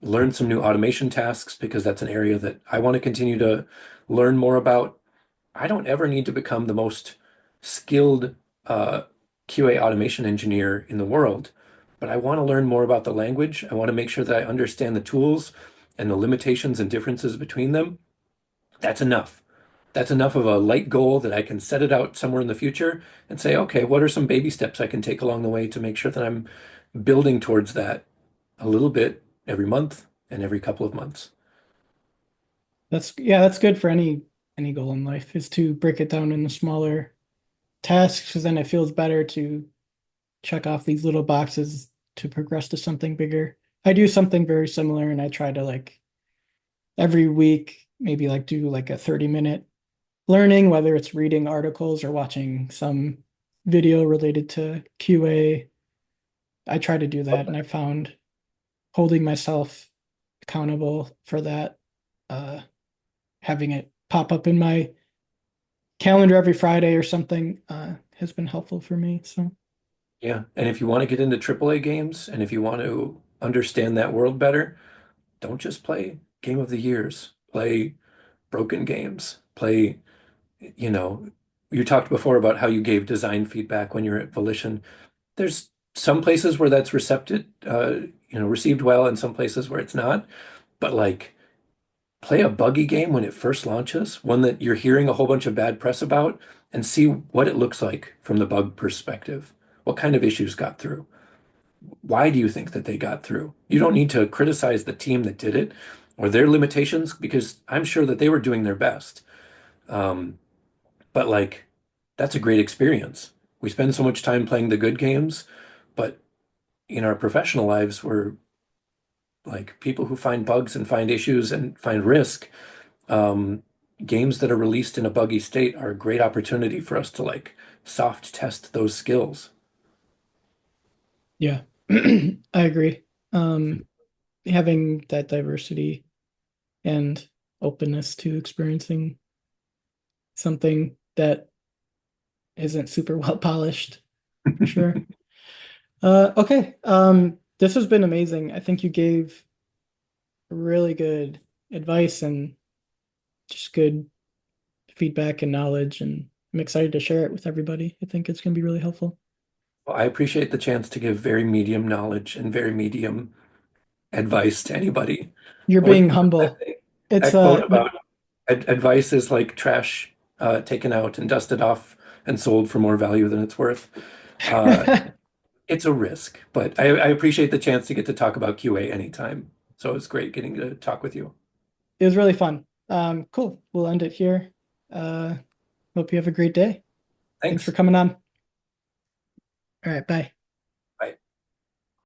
learn some new automation tasks because that's an area that I want to continue to learn more about. I don't ever need to become the most skilled uh, QA automation engineer in the world, but I want to learn more about the language. I want to make sure that I understand the tools and the limitations and differences between them. That's enough. That's enough of a light goal that I can set it out somewhere in the future and say, okay, what are some baby steps I can take along the way to make sure that I'm building towards that a little bit every month and every couple of months. That's good for any goal in life is to break it down into smaller tasks because then it feels better to check off these little boxes to progress to something bigger. I do something very similar, and I try to like every week maybe like do like a 30-minute learning, whether it's reading articles or watching some video related to QA. I try to do that, and I found holding myself accountable for that, uh, having it pop up in my calendar every Friday or something, has been helpful for me. So Yeah. And if you want to get into AAA games and if you want to understand that world better, don't just play Game of the Years. Play broken games. Play, you know, you talked before about how you gave design feedback when you're at Volition. There's some places where that's received well, and some places where it's not. But like, play a buggy game when it first launches, one that you're hearing a whole bunch of bad press about, and see what it looks like from the bug perspective. What kind of issues got through? Why do you think that they got through? You don't need to criticize the team that did it or their limitations because I'm sure that they were doing their best. Um, but like, that's a great experience. We spend so much time playing the good games, but in our professional lives, we're like people who find bugs and find issues and find risk. Um, Games that are released in a buggy state are a great opportunity for us to like soft test those skills. yeah, I agree. Having that diversity and openness to experiencing something that isn't super well polished, for sure. Okay. This has been amazing. I think you gave really good advice and just good feedback and knowledge, and I'm excited to share it with everybody. I think it's going to be really helpful. Well, I appreciate the chance to give very medium knowledge and very medium advice to anybody. You're being What humble. It's that quote about advice is like trash taken out and dusted off and sold for more value than it's worth. Uh, it it's a risk, but I appreciate the chance to get to talk about QA anytime. So it's great getting to talk with you. was really fun. Cool. We'll end it here. Hope you have a great day. Thanks for Thanks. coming on. All right, bye.